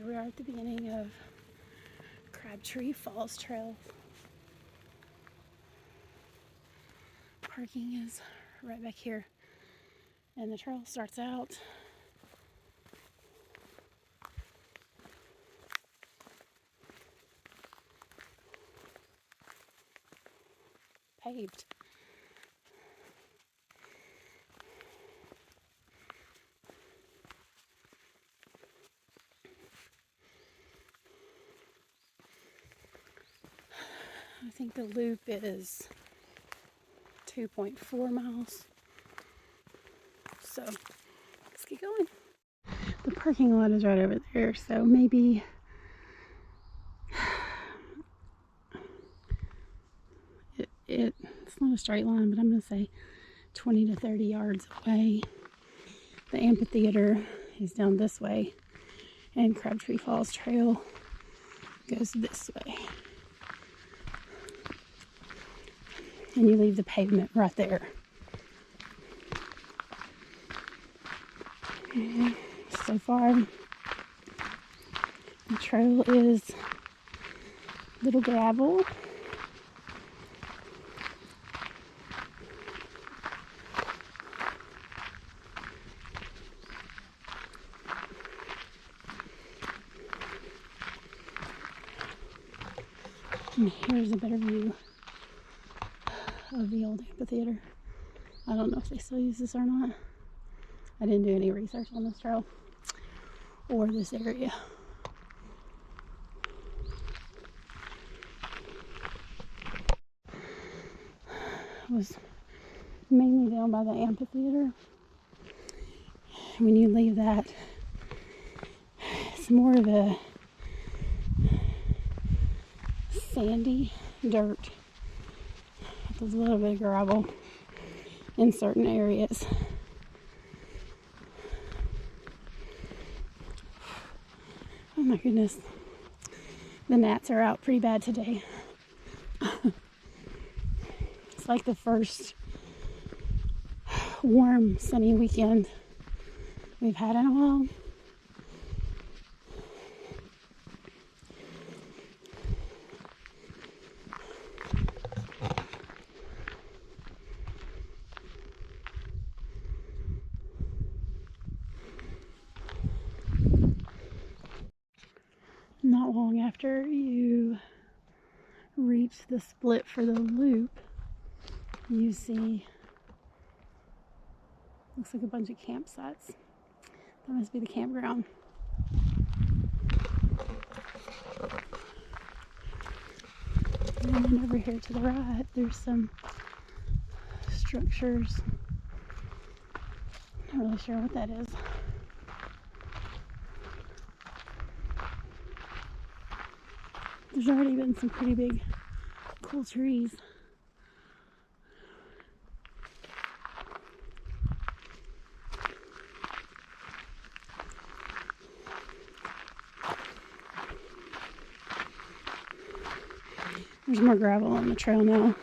Here we are at the beginning of Crabtree Falls Trail. Parking is right back here, and the trail starts out paved. I think the loop is 2.4 miles. So let's get going. The parking lot is right over there, so maybe it's not a straight line, but I'm going to say 20 to 30 yards away. The amphitheater is down this way, and Crabtree Falls Trail goes this way. And you leave the pavement right there. So far, the trail is little gravel. And here's a better view of the old amphitheater. I don't know if they still use this or not. I didn't do any research on this trail or this area. It was mainly down by the amphitheater. When you leave that, it's more of a sandy dirt with a little bit of gravel in certain areas. Oh my goodness, the gnats are out pretty bad today. It's like the first warm, sunny weekend we've had in a while. Not long after you reach the split for the loop, you see, looks like a bunch of campsites. That must be the campground. And then over here to the right, there's some structures. Not really sure what that is. There's already been some pretty big, cool trees. There's more gravel on the trail now.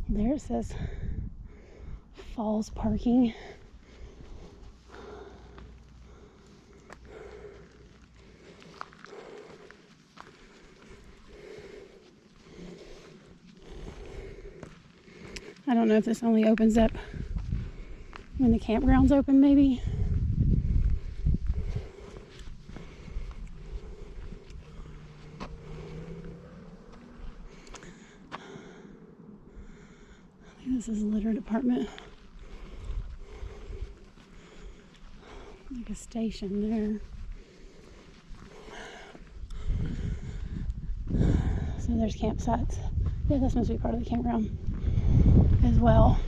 There it says Falls Parking. I don't know if this only opens up when the campground's open, maybe. This is a litter department. Like a station there. So there's campsites Yeah, this must be part of the campground as well.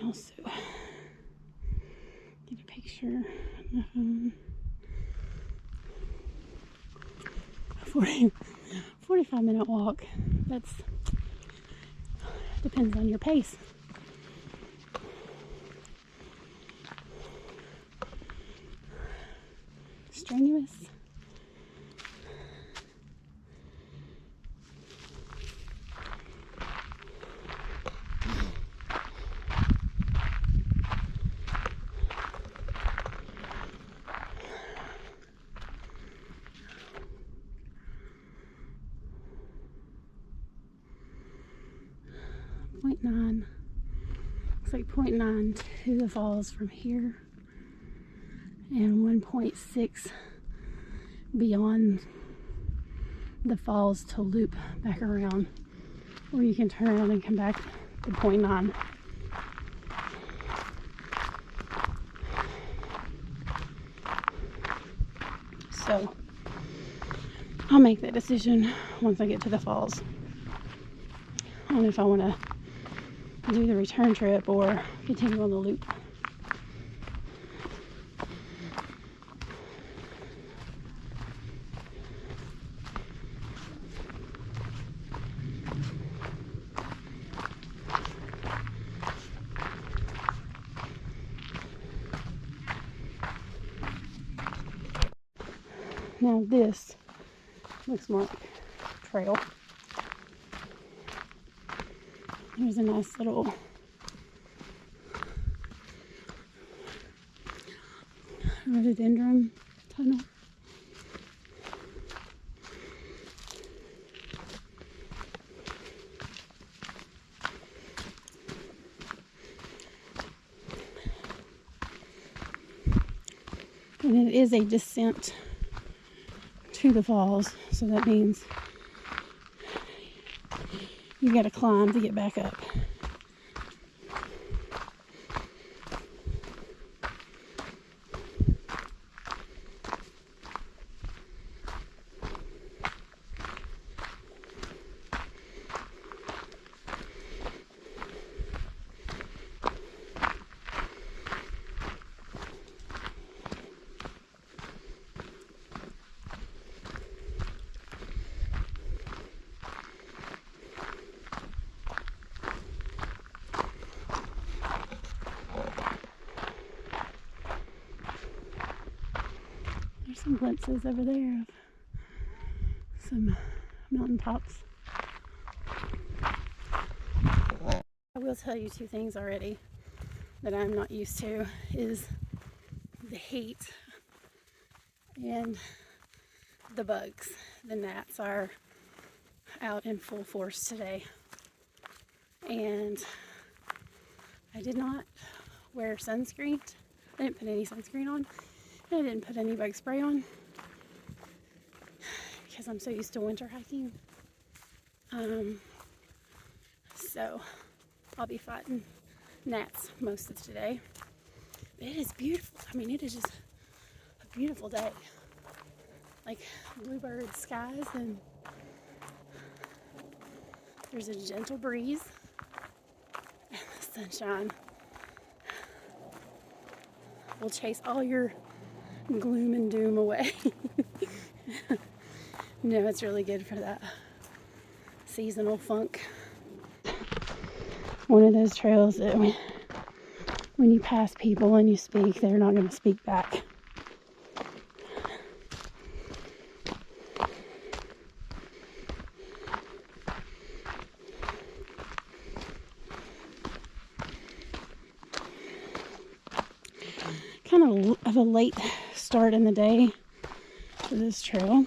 Also, get a picture on my phone. 45-minute walk. That's depends on your pace. Strenuous. .9. Looks like 0.9 to the falls from here, and 1.6 beyond the falls to loop back around, or you can turn around and come back to 0.9. So I'll make that decision once I get to the falls on if I want to do the return trip or continue on the loop. Now this looks more like trail. There's a nice little rhododendron tunnel. And it is a descent to the falls, so that means you got to climb to get back up. There's some glimpses over there of some mountaintops. I will tell you two things already that I'm not used to is the heat and the bugs. The gnats are out in full force today, and I did not wear sunscreen. I didn't put any sunscreen on. I didn't put any bug spray on because I'm so used to winter hiking. So I'll be fighting gnats most of today. It is beautiful. I mean, it is just a beautiful day. Like bluebird skies, and there's a gentle breeze and the sunshine will chase all your gloom and doom away. No, it's really good for that seasonal funk. One of those trails that when you pass people and you speak, they're not going to speak back. Kind kind of a late start in the day to this trail.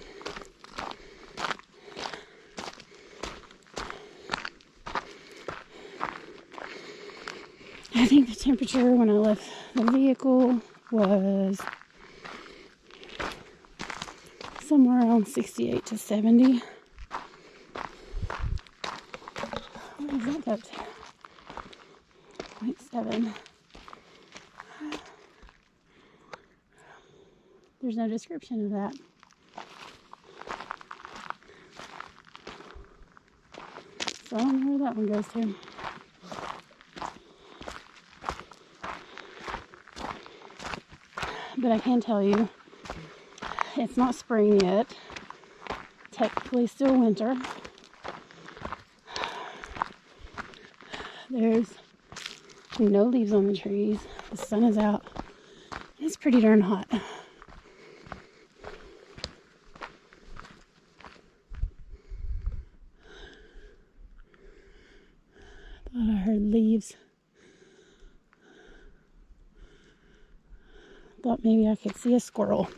I think the temperature when I left the vehicle was somewhere around 68 to 70. What does that go to? 0.7. There's no description of that. So I don't know where that one goes to. But I can tell you, it's not spring yet. Technically still winter. There's no leaves on the trees. The sun is out. It's pretty darn hot. Thought I heard leaves. Thought maybe I could see a squirrel.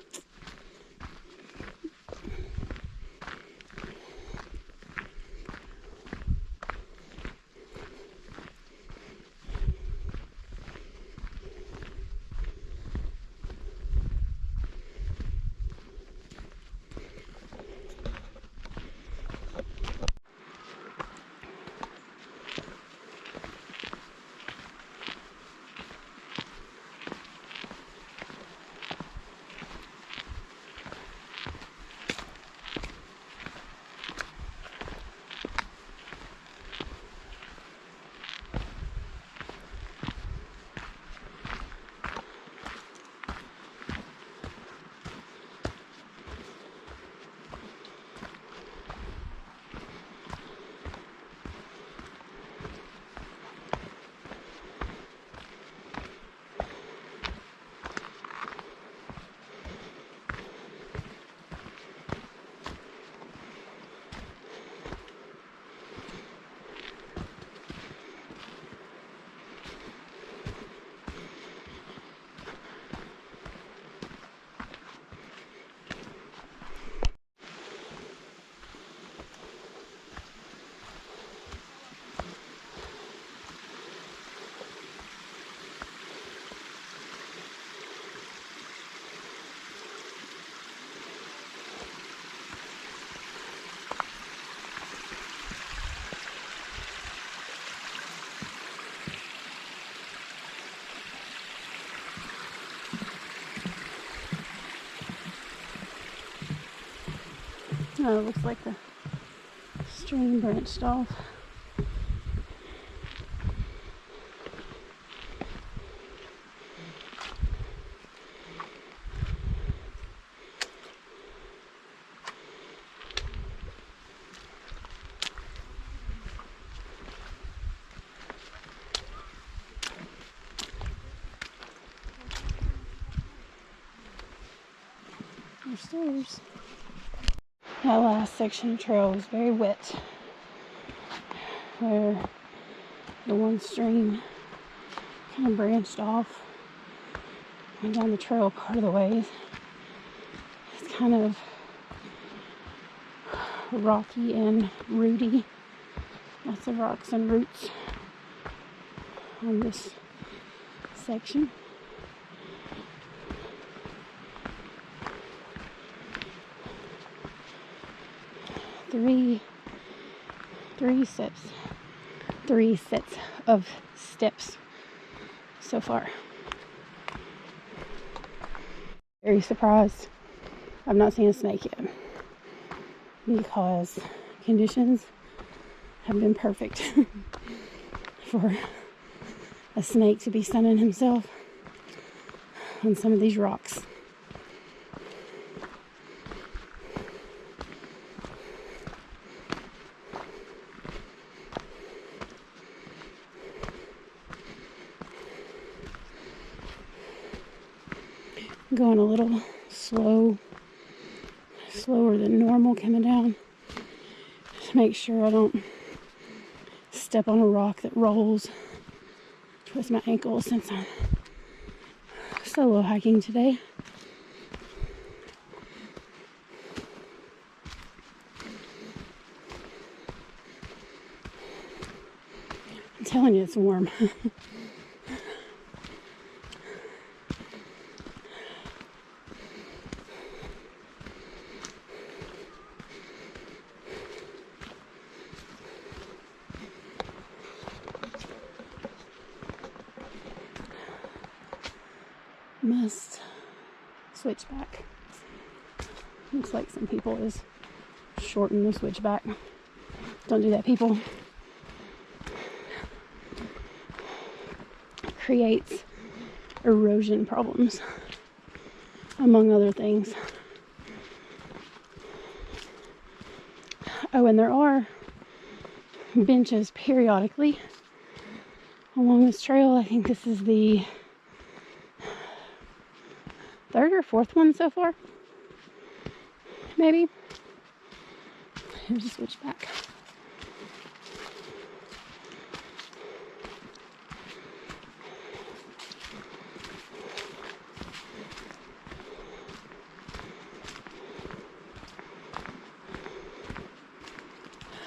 Oh, it looks like the stream branched off. There's stairs. That last section of trail was very wet, where the one stream kind of branched off and down the trail part of the way. It's kind of rocky and rooty. Lots of rocks and roots on this section. Three sets of steps so far. Very surprised I've not seen a snake yet, because conditions have been perfect for a snake to be sunning himself on some of these rocks. Going a little slower than normal coming down to make sure I don't step on a rock that rolls, twist my ankle, since I'm solo hiking today. I'm telling you, it's warm. Must switch back. Looks like some people is shorten the switchback. Don't do that, people. Creates erosion problems, among other things. Oh, and there are benches periodically along this trail. I think this is the third or fourth one so far, maybe. Here's a switchback.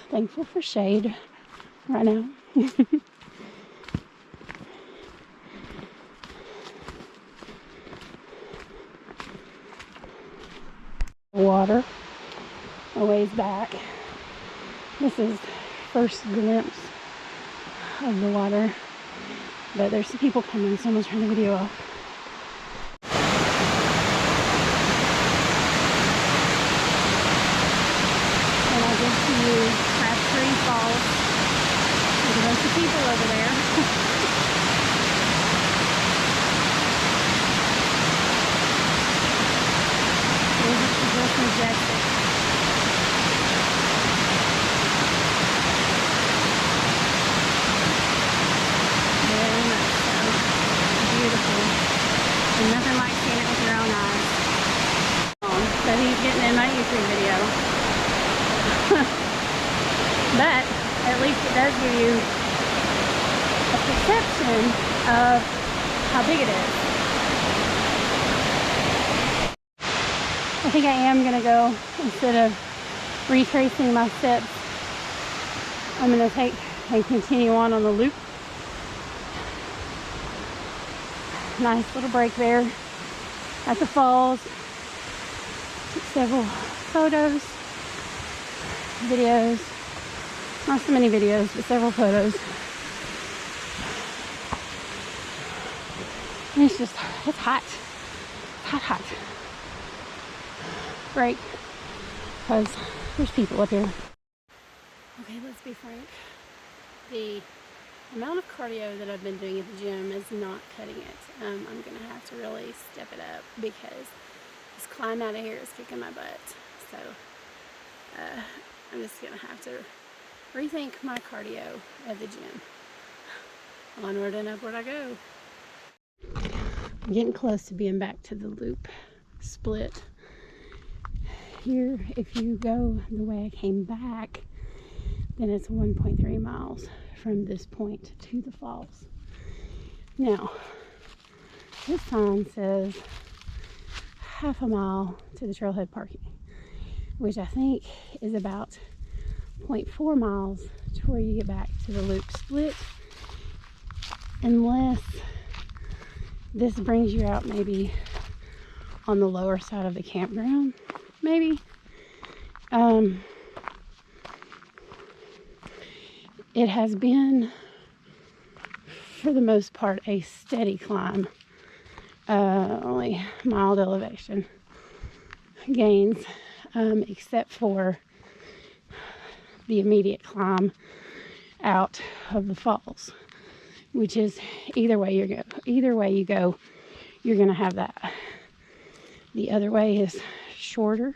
Thankful for shade right now. Water a ways back. This is first glimpse of the water, but there's some people coming, so I'm gonna turn the video off. And I get to use Crabtree Falls. There's a bunch of people over there. Just majestic. Very much so. Beautiful. And nothing like seeing it with your own eyes. So he's getting in my YouTube video. But at least it does give you a perception of how big it is. I think I am going to go, instead of retracing my steps, I'm going to take and continue on the loop. Nice little break there at the falls. Took several photos, videos, not so many videos, but several photos. And it's just, it's hot. It's hot, hot. Break, because there's people up here. Okay, let's be frank. The amount of cardio that I've been doing at the gym is not cutting it. I'm going to have to really step it up because this climb out of here is kicking my butt. So I'm just going to have to rethink my cardio at the gym. Onward and upward I go. I'm getting close to being back to the loop split. Here, if you go the way I came back, then it's 1.3 miles from this point to the falls. Now, this sign says half a mile to the trailhead parking, which I think is about 0.4 miles to where you get back to the loop split, unless this brings you out maybe on the lower side of the campground. Maybe. It has been, for the most part, a steady climb. Only mild elevation gains, except for the immediate climb out of the falls, which is either way you go, you're gonna have that. The other way is shorter.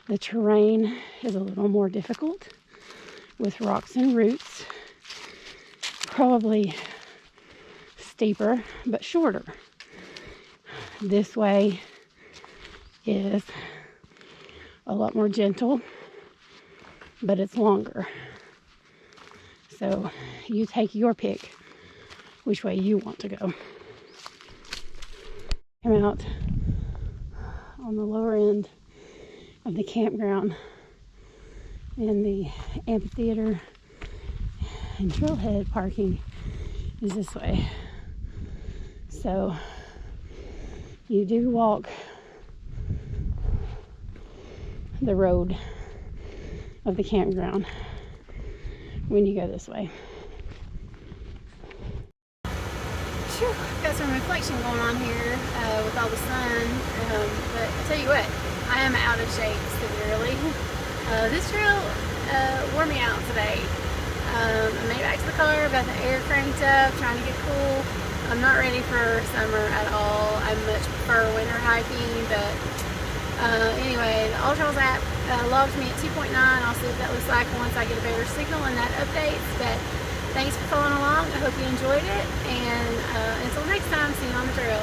The terrain is a little more difficult with rocks and roots, probably steeper but shorter. This way is a lot more gentle, but it's longer. So you take your pick which way you want to go. I'm out on the lower end of the campground, and the amphitheater and trailhead parking is this way. So you do walk the road of the campground when you go this way. Whew, got some reflection going on here with all the sun, but I tell you what, I am out of shape severely. This trail wore me out today. I made it back to the car, got the air cranked up, trying to get cool. I'm not ready for summer at all. I much prefer winter hiking, but anyway, the All Trails app logged me at 2.9. I'll see what that looks like once I get a better signal and that updates. But thanks for following along. I hope you enjoyed it, and until next time, see you on the trail.